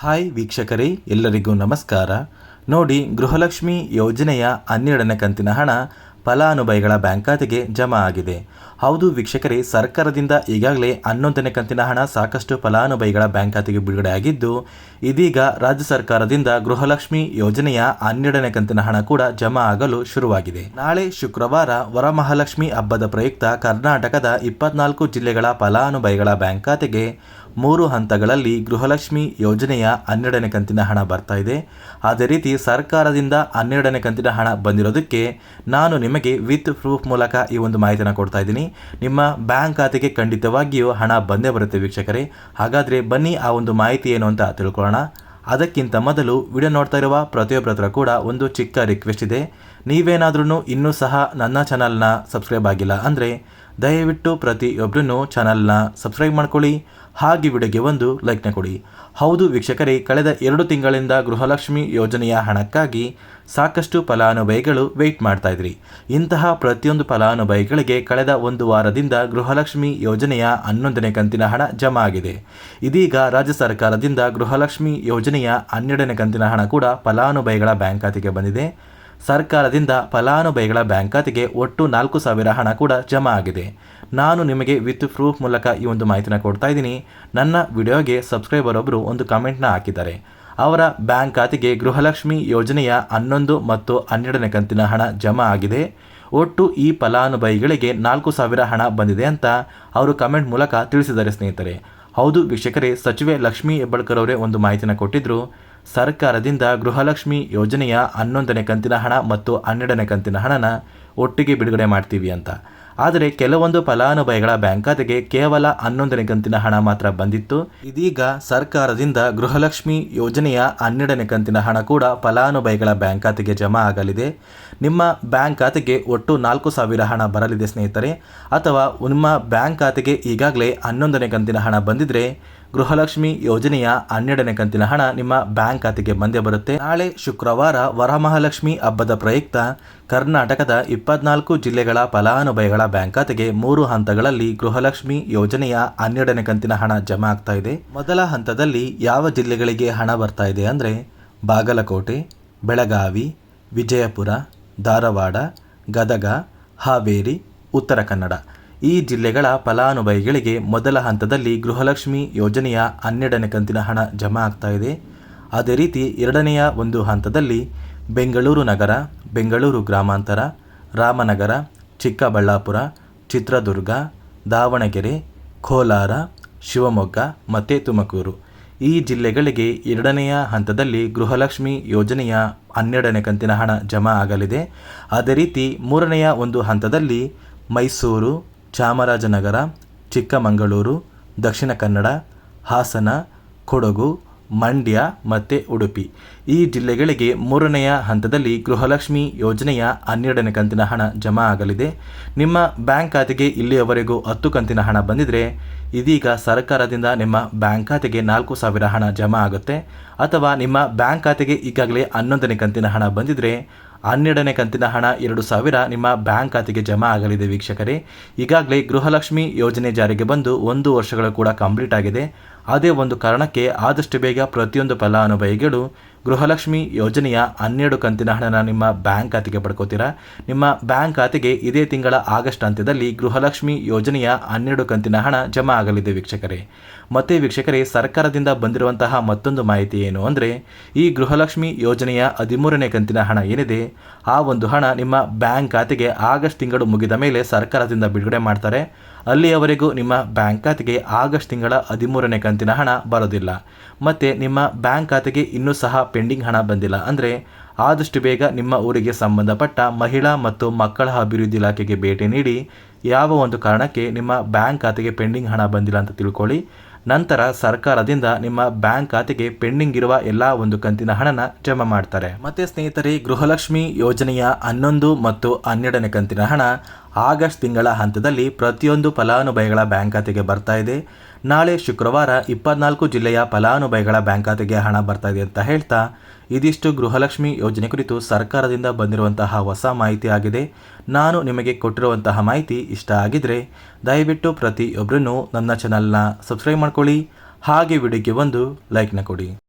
Hi ವೀಕ್ಷಕರೇ, ಎಲ್ಲರಿಗೂ ನಮಸ್ಕಾರ. ನೋಡಿ, ಗೃಹಲಕ್ಷ್ಮಿ ಯೋಜನೆಯ 12ನೇ ಕಂತಿನ ಹಣ ಫಲಾನುಭವಿಗಳ ಬ್ಯಾಂಕ್ ಖಾತೆಗೆ ಜಮಾ ಆಗಿದೆ. ಹೌದು ವೀಕ್ಷಕರೇ, ಸರ್ಕಾರದಿಂದ ಈಗಾಗಲೇ 11ನೇ ಕಂತಿನ ಹಣ ಸಾಕಷ್ಟು ಫಲಾನುಭವಿಗಳ ಬ್ಯಾಂಕ್ ಖಾತೆಗೆ ಬಿಡುಗಡೆ ಆಗಿದ್ದು, ಇದೀಗ ರಾಜ್ಯ ಸರ್ಕಾರದಿಂದ ಗೃಹಲಕ್ಷ್ಮಿ ಯೋಜನೆಯ 12ನೇ ಕಂತಿನ ಹಣ ಕೂಡ ಜಮಾ ಆಗಲು ಶುರುವಾಗಿದೆ. ನಾಳೆ ಶುಕ್ರವಾರ ವರಮಹಾಲಕ್ಷ್ಮಿ ಹಬ್ಬದ ಪ್ರಯುಕ್ತ ಕರ್ನಾಟಕದ 24 ಜಿಲ್ಲೆಗಳ ಫಲಾನುಭವಿಗಳ ಬ್ಯಾಂಕ್ ಖಾತೆಗೆ 3 ಹಂತಗಳಲ್ಲಿ ಗೃಹಲಕ್ಷ್ಮಿ ಯೋಜನೆಯ 12ನೇ ಕಂತಿನ ಹಣ ಬರ್ತಾ ಇದೆ. ಅದೇ ರೀತಿ ಸರ್ಕಾರದಿಂದ 12ನೇ ಕಂತಿನ ಹಣ ಬಂದಿರೋದಕ್ಕೆ ನಾನು ನಿಮಗೆ ವಿತ್ ಪ್ರೂಫ್ ಮೂಲಕ ಈ ಒಂದು ಮಾಹಿತಿಯನ್ನು ಕೊಡ್ತಾ ಇದ್ದೀನಿ. ನಿಮ್ಮ ಬ್ಯಾಂಕ್ ಖಾತೆಗೆ ಖಂಡಿತವಾಗಿಯೂ ಹಣ ಬಂದೇ ಬರುತ್ತೆ ವೀಕ್ಷಕರೇ. ಹಾಗಾದರೆ ಬನ್ನಿ ಆ ಒಂದು ಮಾಹಿತಿ ಏನು ಅಂತ ತಿಳ್ಕೊಳ್ಳೋಣ. ಅದಕ್ಕಿಂತ ಮೊದಲು ವಿಡಿಯೋ ನೋಡ್ತಾ ಇರುವ ಪ್ರತಿಯೊಬ್ಬರ ಹತ್ರ ಕೂಡ ಒಂದು ಚಿಕ್ಕ ರಿಕ್ವೆಸ್ಟ್ ಇದೆ. ನೀವೇನಾದ್ರೂ ಇನ್ನೂ ಸಹ ನನ್ನ ಚಾನಲ್ನ ಸಬ್ಸ್ಕ್ರೈಬ್ ಆಗಿಲ್ಲ ಅಂದರೆ ದಯವಿಟ್ಟು ಪ್ರತಿಯೊಬ್ಬರೂ ಚಾನಲ್ನ ಸಬ್ಸ್ಕ್ರೈಬ್ ಮಾಡ್ಕೊಳ್ಳಿ, ಹಾಗೆ ವಿಡಿಯೋಗೆ ಒಂದು ಲೈಕ್ನ ಕೊಡಿ. ಹೌದು ವೀಕ್ಷಕರೇ, ಕಳೆದ 2 ತಿಂಗಳಿಂದ ಗೃಹಲಕ್ಷ್ಮಿ ಯೋಜನೆಯ ಹಣಕ್ಕಾಗಿ ಸಾಕಷ್ಟು ಫಲಾನುಭವಿಗಳು ವೆಯ್ಟ್ ಮಾಡ್ತಾ ಇದ್ರಿ. ಇಂತಹ ಪ್ರತಿಯೊಂದು ಫಲಾನುಭವಿಗಳಿಗೆ ಕಳೆದ 1 ವಾರದಿಂದ ಗೃಹಲಕ್ಷ್ಮಿ ಯೋಜನೆಯ 11ನೇ ಕಂತಿನ ಹಣ ಜಮಾ ಆಗಿದೆ. ಇದೀಗ ರಾಜ್ಯ ಸರ್ಕಾರದಿಂದ ಗೃಹಲಕ್ಷ್ಮಿ ಯೋಜನೆಯ 12ನೇ ಕಂತಿನ ಹಣ ಕೂಡ ಫಲಾನುಭವಿಗಳ ಬ್ಯಾಂಕ್ ಖಾತೆಗೆ ಬಂದಿದೆ. ಸರ್ಕಾರದಿಂದ ಫಲಾನುಭವಿಗಳ ಬ್ಯಾಂಕ್ ಖಾತೆಗೆ ಒಟ್ಟು 4,000 ಹಣ ಕೂಡ ಜಮಾ ಆಗಿದೆ. ನಾನು ನಿಮಗೆ ವಿತ್ ಪ್ರೂಫ್ ಮೂಲಕ ಈ ಒಂದು ಮಾಹಿತಿನ ಕೊಡ್ತಾ ಇದ್ದೀನಿ. ನನ್ನ ವಿಡಿಯೋಗೆ ಸಬ್ಸ್ಕ್ರೈಬರ್ ಒಬ್ಬರು ಒಂದು ಕಮೆಂಟ್ನ ಹಾಕಿದ್ದಾರೆ. ಅವರ ಬ್ಯಾಂಕ್ ಖಾತೆಗೆ ಗೃಹಲಕ್ಷ್ಮಿ ಯೋಜನೆಯ 11 ಮತ್ತು 12ನೇ ಕಂತಿನ ಹಣ ಜಮಾ ಆಗಿದೆ. ಒಟ್ಟು ಈ ಫಲಾನುಭವಿಗಳಿಗೆ 4,000 ಹಣ ಬಂದಿದೆ ಅಂತ ಅವರು ಕಮೆಂಟ್ ಮೂಲಕ ತಿಳಿಸಿದ್ದಾರೆ ಸ್ನೇಹಿತರೆ. ಹೌದು ವೀಕ್ಷಕರೇ, ಸಚಿವೆ ಲಕ್ಷ್ಮೀ ಹೆಬ್ಬಾಳ್ಕರ್ ಅವರೇ ಒಂದು ಮಾಹಿತಿನ ಕೊಟ್ಟಿದ್ದರು. ಸರ್ಕಾರದಿಂದ ಗೃಹಲಕ್ಷ್ಮಿ ಯೋಜನೆಯ 11ನೇ ಕಂತಿನ ಹಣ ಮತ್ತು 12ನೇ ಕಂತಿನ ಹಣನ ಒಟ್ಟಿಗೆ ಬಿಡುಗಡೆ ಮಾಡ್ತೀವಿ ಅಂತ. ಆದರೆ ಕೆಲವೊಂದು ಫಲಾನುಭವಿಗಳ ಬ್ಯಾಂಕ್ ಖಾತೆಗೆ ಕೇವಲ 11ನೇ ಕಂತಿನ ಹಣ ಮಾತ್ರ ಬಂದಿತ್ತು. ಇದೀಗ ಸರ್ಕಾರದಿಂದ ಗೃಹಲಕ್ಷ್ಮಿ ಯೋಜನೆಯ 12ನೇ ಕಂತಿನ ಹಣ ಕೂಡ ಫಲಾನುಭವಿಗಳ ಬ್ಯಾಂಕ್ ಖಾತೆಗೆ ಜಮಾ ಆಗಲಿದೆ. ನಿಮ್ಮ ಬ್ಯಾಂಕ್ ಖಾತೆಗೆ ಒಟ್ಟು 4,000 ಹಣ ಬರಲಿದೆ ಸ್ನೇಹಿತರೆ. ಅಥವಾ ನಿಮ್ಮ ಬ್ಯಾಂಕ್ ಖಾತೆಗೆ ಈಗಾಗಲೇ 11ನೇ ಕಂತಿನ ಹಣ ಬಂದಿದ್ರೆ ಗೃಹಲಕ್ಷ್ಮಿ ಯೋಜನೆಯ 12ನೇ ಕಂತಿನ ಹಣ ನಿಮ್ಮ ಬ್ಯಾಂಕ್ ಖಾತೆಗೆ ಬಂದೇ ಬರುತ್ತೆ. ನಾಳೆ ಶುಕ್ರವಾರ ವರಮಹಾಲಕ್ಷ್ಮಿ ಹಬ್ಬದ ಪ್ರಯುಕ್ತ ಕರ್ನಾಟಕದ 24 ಜಿಲ್ಲೆಗಳ ಫಲಾನುಭವಿಗಳ ಬ್ಯಾಂಕ್ ಖಾತೆಗೆ 3 ಹಂತಗಳಲ್ಲಿ ಗೃಹಲಕ್ಷ್ಮಿ ಯೋಜನೆಯ 12ನೇ ಕಂತಿನ ಹಣ ಜಮಾ ಆಗ್ತಾ ಇದೆ. ಮೊದಲ ಹಂತದಲ್ಲಿ ಯಾವ ಜಿಲ್ಲೆಗಳಿಗೆ ಹಣ ಬರ್ತಾ ಇದೆ ಅಂದರೆ ಬಾಗಲಕೋಟೆ, ಬೆಳಗಾವಿ, ವಿಜಯಪುರ, ಧಾರವಾಡ, ಗದಗ, ಹಾವೇರಿ, ಉತ್ತರ ಕನ್ನಡ ಈ ಜಿಲ್ಲೆಗಳ ಫಲಾನುಭವಿಗಳಿಗೆ ಮೊದಲ ಹಂತದಲ್ಲಿ ಗೃಹಲಕ್ಷ್ಮಿ ಯೋಜನೆಯ 12ನೇ ಕಂತಿನ ಹಣ ಜಮಾ ಆಗ್ತಾ ಇದೆ. ಅದೇ ರೀತಿ ಎರಡನೆಯ ಒಂದು ಹಂತದಲ್ಲಿ ಬೆಂಗಳೂರು ನಗರ, ಬೆಂಗಳೂರು ಗ್ರಾಮಾಂತರ, ರಾಮನಗರ, ಚಿಕ್ಕಬಳ್ಳಾಪುರ, ಚಿತ್ರದುರ್ಗ, ದಾವಣಗೆರೆ, ಕೋಲಾರ, ಶಿವಮೊಗ್ಗ ಮತ್ತು ತುಮಕೂರು ಈ ಜಿಲ್ಲೆಗಳಿಗೆ ಎರಡನೆಯ ಹಂತದಲ್ಲಿ ಗೃಹಲಕ್ಷ್ಮಿ ಯೋಜನೆಯ 12ನೇ ಕಂತಿನ ಹಣ ಜಮಾ ಆಗಲಿದೆ. ಅದೇ ರೀತಿ ಮೂರನೆಯ ಒಂದು ಹಂತದಲ್ಲಿ ಮೈಸೂರು, ಚಾಮರಾಜನಗರ, ಚಿಕ್ಕಮಗಳೂರು, ದಕ್ಷಿಣ ಕನ್ನಡ, ಹಾಸನ, ಕೊಡಗು, ಮಂಡ್ಯ ಮತ್ತು ಉಡುಪಿ ಈ ಜಿಲ್ಲೆಗಳಿಗೆ ಮೂರನೆಯ ಹಂತದಲ್ಲಿ ಗೃಹಲಕ್ಷ್ಮಿ ಯೋಜನೆಯ 12ನೇ ಕಂತಿನ ಹಣ ಜಮಾ ಆಗಲಿದೆ. ನಿಮ್ಮ ಬ್ಯಾಂಕ್ ಖಾತೆಗೆ ಇಲ್ಲಿಯವರೆಗೂ 10 ಕಂತಿನ ಹಣ ಬಂದಿದ್ದರೆ ಇದೀಗ ಸರ್ಕಾರದಿಂದ ನಿಮ್ಮ ಬ್ಯಾಂಕ್ ಖಾತೆಗೆ 4,000 ಹಣ ಜಮಾ ಆಗುತ್ತೆ. ಅಥವಾ ನಿಮ್ಮ ಬ್ಯಾಂಕ್ ಖಾತೆಗೆ ಈಗಾಗಲೇ 11ನೇ ಕಂತಿನ ಹಣ ಬಂದಿದ್ದರೆ 12ನೇ ಕಂತಿನ ಹಣ 2,000 ನಿಮ್ಮ ಬ್ಯಾಂಕ್ ಖಾತೆಗೆ ಜಮಾ ಆಗಲಿದೆ ವೀಕ್ಷಕರೇ. ಈಗಾಗಲೇ ಗೃಹಲಕ್ಷ್ಮಿ ಯೋಜನೆ ಜಾರಿಗೆ ಬಂದು 1 ವರ್ಷಗಳು ಕೂಡ ಕಂಪ್ಲೀಟ್ ಆಗಿದೆ. ಅದೇ ಒಂದು ಕಾರಣಕ್ಕೆ ಆದಷ್ಟು ಬೇಗ ಪ್ರತಿಯೊಂದು ಫಲಾನುಭವಿಗಳು ಗೃಹಲಕ್ಷ್ಮಿ ಯೋಜನೆಯ 12 ಕಂತಿನ ಹಣನ ನಿಮ್ಮ ಬ್ಯಾಂಕ್ ಖಾತೆಗೆ ಪಡ್ಕೋತೀರಾ. ನಿಮ್ಮ ಬ್ಯಾಂಕ್ ಖಾತೆಗೆ ಇದೇ ತಿಂಗಳ ಆಗಸ್ಟ್ ಅಂತ್ಯದಲ್ಲಿ ಗೃಹಲಕ್ಷ್ಮಿ ಯೋಜನೆಯ 12 ಕಂತಿನ ಹಣ ಜಮಾ ಆಗಲಿದೆ ವೀಕ್ಷಕರೇ. ಮತ್ತೆ ವೀಕ್ಷಕರೇ, ಸರ್ಕಾರದಿಂದ ಬಂದಿರುವಂತಹ ಮತ್ತೊಂದು ಮಾಹಿತಿ ಏನು ಅಂದರೆ ಈ ಗೃಹಲಕ್ಷ್ಮಿ ಯೋಜನೆಯ 13ನೇ ಕಂತಿನ ಹಣ ಏನಿದೆ ಆ ಒಂದು ಹಣ ನಿಮ್ಮ ಬ್ಯಾಂಕ್ ಖಾತೆಗೆ ಆಗಸ್ಟ್ ತಿಂಗಳು ಮುಗಿದ ಮೇಲೆ ಸರ್ಕಾರದಿಂದ ಬಿಡುಗಡೆ ಮಾಡ್ತಾರೆ. ಅಲ್ಲಿಯವರೆಗೂ ನಿಮ್ಮ ಬ್ಯಾಂಕ್ ಖಾತೆಗೆ ಆಗಸ್ಟ್ ತಿಂಗಳ 13ನೇ ಕಂತಿನ ಹಣ ಬರೋದಿಲ್ಲ. ಮತ್ತು ನಿಮ್ಮ ಬ್ಯಾಂಕ್ ಖಾತೆಗೆ ಇನ್ನೂ ಸಹ ಪೆಂಡಿಂಗ್ ಹಣ ಬಂದಿಲ್ಲ ಅಂದರೆ ಆದಷ್ಟು ಬೇಗ ನಿಮ್ಮ ಊರಿಗೆ ಸಂಬಂಧಪಟ್ಟ ಮಹಿಳಾ ಮತ್ತು ಮಕ್ಕಳ ಅಭಿವೃದ್ಧಿ ಇಲಾಖೆಗೆ ಭೇಟಿ ನೀಡಿ ಯಾವ ಒಂದು ಕಾರಣಕ್ಕೆ ನಿಮ್ಮ ಬ್ಯಾಂಕ್ ಖಾತೆಗೆ ಪೆಂಡಿಂಗ್ ಹಣ ಬಂದಿಲ್ಲ ಅಂತ ತಿಳ್ಕೊಳ್ಳಿ. ನಂತರ ಸರ್ಕಾರದಿಂದ ನಿಮ್ಮ ಬ್ಯಾಂಕ್ ಖಾತೆಗೆ ಪೆಂಡಿಂಗ್ ಇರುವ ಎಲ್ಲ ಒಂದು ಕಂತಿನ ಹಣನ ಜಮಾ ಮಾಡ್ತಾರೆ. ಮತ್ತೆ ಸ್ನೇಹಿತರೆ, ಗೃಹಲಕ್ಷ್ಮಿ ಯೋಜನೆಯ 11 ಮತ್ತು 12ನೇ ಕಂತಿನ ಹಣ ಆಗಸ್ಟ್ ತಿಂಗಳ ಹಂತದಲ್ಲಿ ಪ್ರತಿಯೊಂದು ಫಲಾನುಭವಿಗಳ ಬ್ಯಾಂಕ್ ಖಾತೆಗೆ ಬರ್ತಾ ಇದೆ. ನಾಳೆ ಶುಕ್ರವಾರ 24 ಜಿಲ್ಲೆಯ ಫಲಾನುಭವಿಗಳ ಬ್ಯಾಂಕ್ ಖಾತೆಗೆ ಹಣ ಬರ್ತಾ ಇದೆ ಅಂತ ಹೇಳ್ತಾ ಇದಿಷ್ಟು ಗೃಹಲಕ್ಷ್ಮಿ ಯೋಜನೆ ಕುರಿತು ಸರ್ಕಾರದಿಂದ ಬಂದಿರುವಂತಹ ಹೊಸ ಮಾಹಿತಿ ಆಗಿದೆ. ನಾನು ನಿಮಗೆ ಕೊಟ್ಟಿರುವಂತಹ ಮಾಹಿತಿ ಇಷ್ಟ ಆಗಿದ್ರೆ ದಯವಿಟ್ಟು ಪ್ರತಿಯೊಬ್ಬರೂ ನನ್ನ ಚಾನಲ್ನ ಸಬ್ಸ್ಕ್ರೈಬ್ ಮಾಡ್ಕೊಳ್ಳಿ, ಹಾಗೆ ವಿಡಿಯೋಗೆ ಒಂದು ಲೈಕ್ನ ಕೊಡಿ.